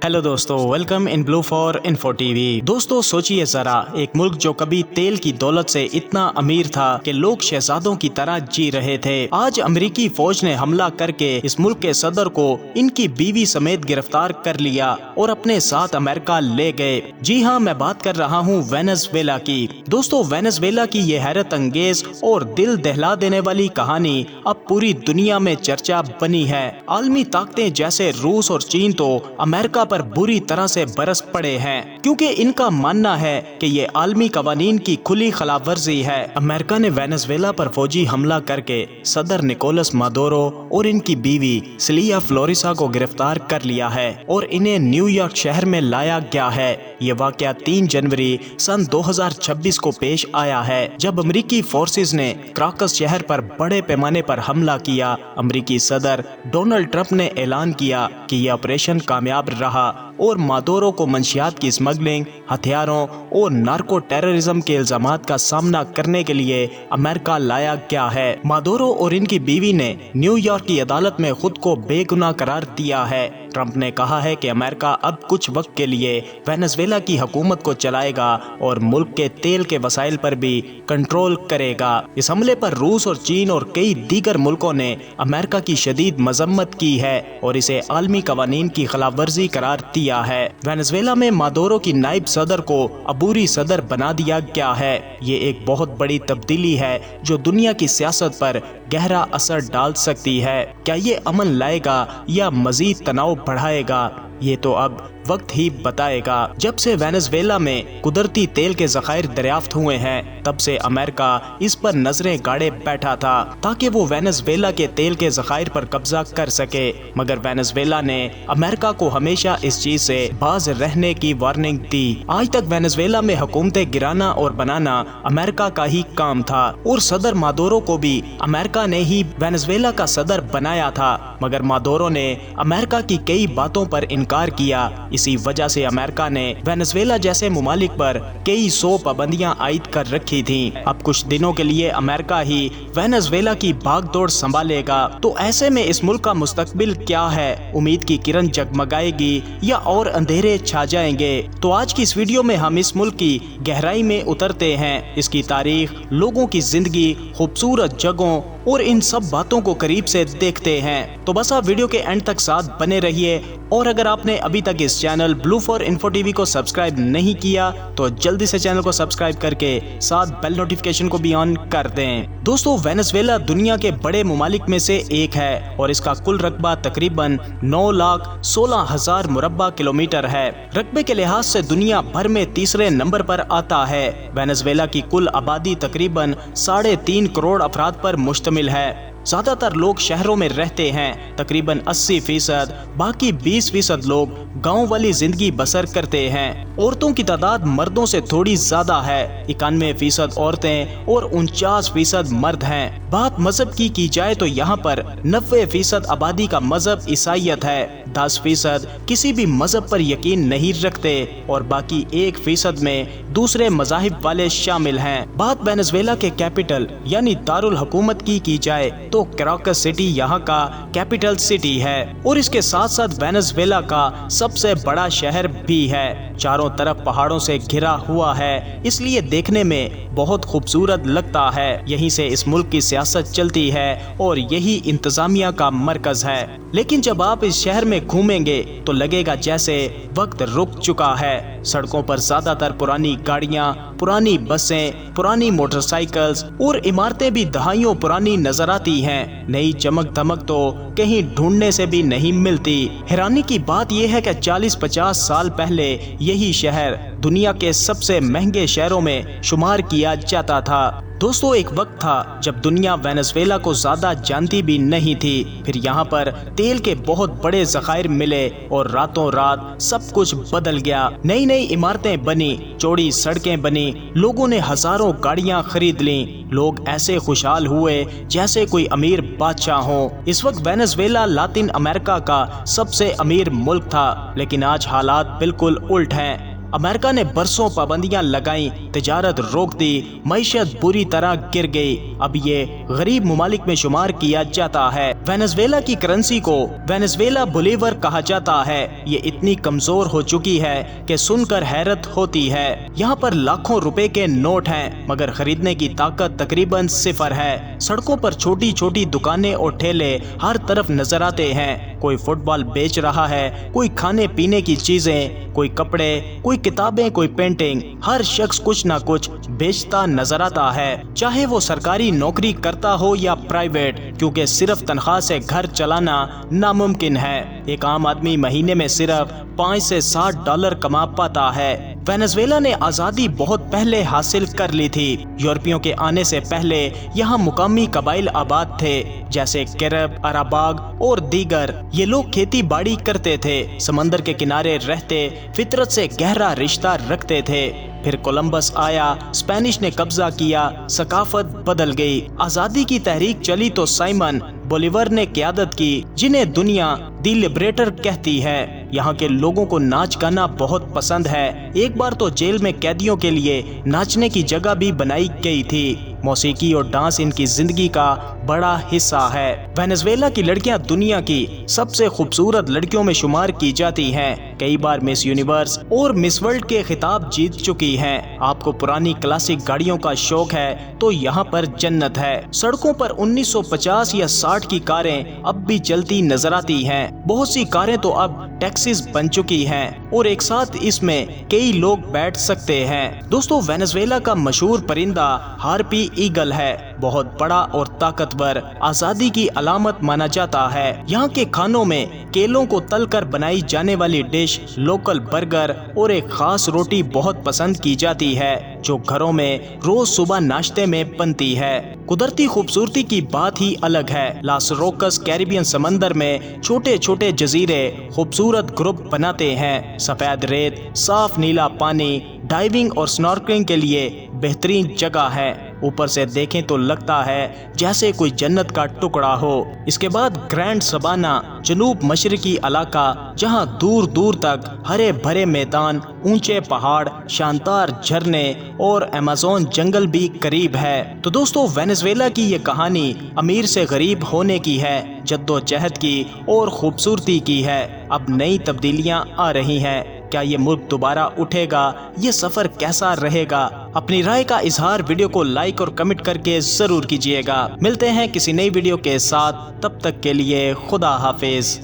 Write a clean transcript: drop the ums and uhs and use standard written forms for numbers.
Hello दोस्तों, welcome in blue for info TV. दोस्तों सोचिए जरा, एक मुल्क जो कभी तेल की दौलत से इतना अमीर था कि लोग शहजादों की तरह जी रहे थे, आज अमेरिकी फौज ने हमला करके इस मुल्क के सदर को इनकी बीवी समेत गिरफ्तार कर लिया और अपने साथ अमेरिका ले गए। जी हाँ, मैं बात कर रहा हूँ वेनेजुएला की। दोस्तों वेनेजुएला की ये हैरत अंगेज और दिल दहला देने वाली कहानी अब पूरी दुनिया में चर्चा बनी है। आलमी ताकतें जैसे रूस और चीन तो अमेरिका पर बुरी तरह से बरस पड़े हैं, क्योंकि इनका मानना है कि ये आलमी कवानीन की खुली खिलाफवर्जी है। अमेरिका ने वेनेजुएला पर फौजी हमला करके सदर निकोलस मादुरो और इनकी बीवी सिलिया फ्लोरिसा को गिरफ्तार कर लिया है और इन्हें न्यूयॉर्क शहर में लाया गया है। ये वाकया 3 जनवरी सन 2026 को पेश आया है, जब अमेरिकी फोर्सेस ने क्राकस शहर पर बड़े पैमाने पर हमला किया। अमेरिकी सदर डोनाल्ड ट्रंप ने ऐलान किया कि यह ऑपरेशन कामयाब रहा और मादुरो को मंशियात की स्मगलिंग, हथियारों और नार्को टेररिज्म के इल्जामात का सामना करने के लिए अमेरिका लाया गया है। मादुरो और इनकी बीवी ने न्यूयॉर्क की अदालत में खुद को बेगुनाह करार दिया है। ट्रंप ने कहा है कि अमेरिका अब कुछ वक्त के लिए वेनेजुएला की हुकूमत को चलाएगा और मुल्क के तेल के वसाइल पर भी कंट्रोल करेगा। इस हमले पर रूस और चीन और कई दीगर मुल्कों ने अमेरिका की शदीद मजम्मत की है और इसे आलमी कवानीन की खिलाफवर्जी करार दिया है। वेनेजुएला में मादुरो की नायब सदर को अबूरी सदर बना दिया गया है। ये एक बहुत बड़ी तब्दीली है जो दुनिया की सियासत पर गहरा असर डाल सकती है। क्या ये अमन लाएगा या मजीद तनाव बढ़ाएगा, ये तो अब वक्त ही बताएगा। जब से वेनेजुएला में कुदरती तेल के ज़खायर दरियाफ्त हुए हैं, तब से अमेरिका इस पर नजरें गाड़े बैठा था ताकि वो वेनेजुएला के तेल के ज़खायर पर कब्जा कर सके, मगर वेनेजुएला ने अमेरिका को हमेशा इस चीज से बाज रहने की वार्निंग दी। आज तक वेनेजुएला में हुकूमतें गिराना और बनाना अमेरिका का ही काम था और सदर मादुरो को भी अमेरिका ने ही वेनेजुएला का सदर बनाया था, मगर मादुरो ने अमेरिका की कई बातों पर इनकार किया। इसी वजह से अमेरिका ने वेनेजुएला जैसे मुमालिक पर कई 100 पाबंदियां आयद कर रखी थीं। अब कुछ दिनों के लिए अमेरिका ही वेनेजुएला की भागदौड़ संभालेगा, तो ऐसे में इस मुल्क का मुस्तकबिल क्या है? उम्मीद की किरण जगमगाएगी या और अंधेरे छा जाएंगे? तो आज की इस वीडियो में हम इस मुल्क की गहराई में उतरते हैं, इसकी तारीख, लोगों की जिंदगी, खूबसूरत जगहों और इन सब बातों को करीब से देखते हैं। तो बस आप वीडियो के एंड तक साथ बने रहिए, और अगर आपने अभी तक इस channel blue for info TV को सब्सक्राइब नहीं किया तो जल्दी से चैनल को सब्सक्राइब करके साथ बेल नोटिफिकेशन को भी ऑन कर दें। दोस्तों वेनेजुएला दुनिया के बड़े मुमालिक में से एक है और इसका कुल रकबा तकरीबन 9,16,000 मुरब्बा किलोमीटर है। रकबे के लिहाज से दुनिया भर में तीसरे नंबर पर आता है। वेनेजुएला की कुल आबादी तकरीबन 3.5 करोड़ अफराद पर मुश्तमिल है। ज्यादातर लोग शहरों में रहते हैं, तकरीबन 80%, बाकी 20% लोग गांव वाली जिंदगी बसर करते हैं। औरतों की तादाद मर्दों से थोड़ी ज्यादा है, 91% औरतें और 49% मर्द हैं। बात मजहब की जाए तो यहाँ पर 90% आबादी का मजहब ईसाईयत है, 10% किसी भी मजहब पर यकीन नहीं रखते और बाकी 1% में दूसरे मजाहिब वाले शामिल हैं। बात वेनेजुएला के कैपिटल यानी दारुल हुकूमत की जाए तो क्राकस सिटी यहाँ का कैपिटल सिटी है और इसके साथ साथ वेनेजुएला का सबसे बड़ा शहर भी है। चारों तरफ पहाड़ों से घिरा हुआ है, इसलिए देखने में बहुत खूबसूरत लगता है। यहीं से इस मुल्क की सियासत चलती है और यही इंतजामिया का मरकज है। लेकिन जब आप इस शहर में घूमेंगे तो लगेगा जैसे वक्त रुक चुका है। सड़कों पर ज्यादातर पुरानी गाड़ियां, पुरानी बसें, पुरानी मोटरसाइकिल्स और इमारतें भी दहाइयों पुरानी नजर आती हैं। नई चमक धमक तो कहीं ढूंढने से भी नहीं मिलती। हैरानी की बात यह है कि 40-50 साल पहले यही शहर दुनिया के सबसे महंगे शहरों में शुमार किया जाता था। दोस्तों एक वक्त था जब दुनिया वेनेजुएला को ज्यादा जानती भी नहीं थी, फिर यहाँ पर तेल के बहुत बड़े ज़खायर मिले और रातों रात सब कुछ बदल गया। नई नई इमारतें बनी, चौड़ी सड़कें बनी, लोगों ने हजारों गाड़ियां खरीद लीं। लोग ऐसे खुशहाल हुए जैसे कोई अमीर बादशाह हो। इस वक्त वेनेजुएला लातिन अमेरिका का सबसे अमीर मुल्क था, लेकिन आज हालात बिल्कुल उल्ट हैं। अमेरिका ने बरसों पाबंदियां लगाई, तिजारत रोक दी, मईशत बुरी तरह गिर गई। अब ये गरीब मुमालिक में शुमार किया जाता है। वेनेजुएला की करेंसी को वेनेजुएला बोलीवर कहा जाता है। ये इतनी कमजोर हो चुकी है कि सुनकर हैरत होती है। यहाँ पर लाखों रुपए के नोट हैं, मगर खरीदने की ताकत तकरीबन सिफर है। सड़कों पर छोटी छोटी दुकानें और ठेले हर तरफ नजर आते हैं। कोई फुटबॉल बेच रहा है, कोई खाने पीने की चीजें, कोई कपड़े, कोई किताबें, कोई पेंटिंग। हर शख्स कुछ ना कुछ बेचता नजर आता है, चाहे वो सरकारी नौकरी करता हो या प्राइवेट, क्योंकि सिर्फ तनख्वाह से घर चलाना नामुमकिन है। एक आम आदमी महीने में सिर्फ 5 से $60 कमा पाता है। वेनेजुएला ने आज़ादी बहुत पहले हासिल कर ली थी। यूरोपियों के आने से पहले यहाँ मुकामी कबाइल आबाद थे, जैसे कैरब, अराबाग और दीगर। ये लोग खेती बाड़ी करते थे, समंदर के किनारे रहते, फितरत से गहरा रिश्ता रखते थे। फिर कोलंबस आया, स्पेनिश ने कब्जा किया, सकाफत बदल गई। आज़ादी की तहरीक चली तो साइमन बोलीवर ने क़यादत की, जिन्हें दुनिया दी लिबरेटर कहती है। यहाँ के लोगों को नाच गाना बहुत पसंद है। एक बार तो जेल में कैदियों के लिए नाचने की जगह भी बनाई गई थी। मौसीकी और डांस इनकी जिंदगी का बड़ा हिस्सा है। वेनेजुएला की लड़कियां दुनिया की सबसे खूबसूरत लड़कियों में शुमार की जाती हैं। कई बार मिस यूनिवर्स और मिस वर्ल्ड के खिताब जीत चुकी हैं। आपको पुरानी क्लासिक गाड़ियों का शौक है तो यहाँ पर जन्नत है। सड़कों पर 1950 या 60 की कारें अब भी चलती नजर आती हैं। बहुत सी कारें तो अब टैक्सीज बन चुकी हैं और एक साथ इसमें कई लोग बैठ सकते हैं। दोस्तों, वेनेजुएला का मशहूर परिंदा हार्पी ईगल है। बहुत बड़ा और ताकतवर, आजादी की अलामत माना जाता है। यहाँ के खानों में केलों को तलकर बनाई जाने वाली डिश, लोकल बर्गर और एक खास रोटी बहुत पसंद की जाती है, जो घरों में रोज सुबह नाश्ते में बनती है। कुदरती खूबसूरती की बात ही अलग है। लास रोकस कैरिबियन समंदर में छोटे छोटे जजीरे खूबसूरत ग्रुप बनाते हैं। सफेद रेत, साफ नीला पानी, डाइविंग और स्नॉर्कलिंग के लिए बेहतरीन जगह है। ऊपर से देखें तो लगता है जैसे कोई जन्नत का टुकड़ा हो। इसके बाद ग्रैंड सबाना, जनूब मशरकी इलाका, जहां दूर दूर तक हरे भरे मैदान, ऊंचे पहाड़, शानदार झरने और अमेज़न जंगल भी करीब है। तो दोस्तों, वेनेजुएला की ये कहानी अमीर से गरीब होने की है, जद्दोजहद की और खूबसूरती की है। अब नई तब्दीलियां आ रही हैं। क्या ये मुल्क दोबारा उठेगा? ये सफर कैसा रहेगा? अपनी राय का इजहार वीडियो को लाइक और कमेंट करके जरूर कीजिएगा। मिलते हैं किसी नई वीडियो के साथ, तब तक के लिए खुदा हाफिज।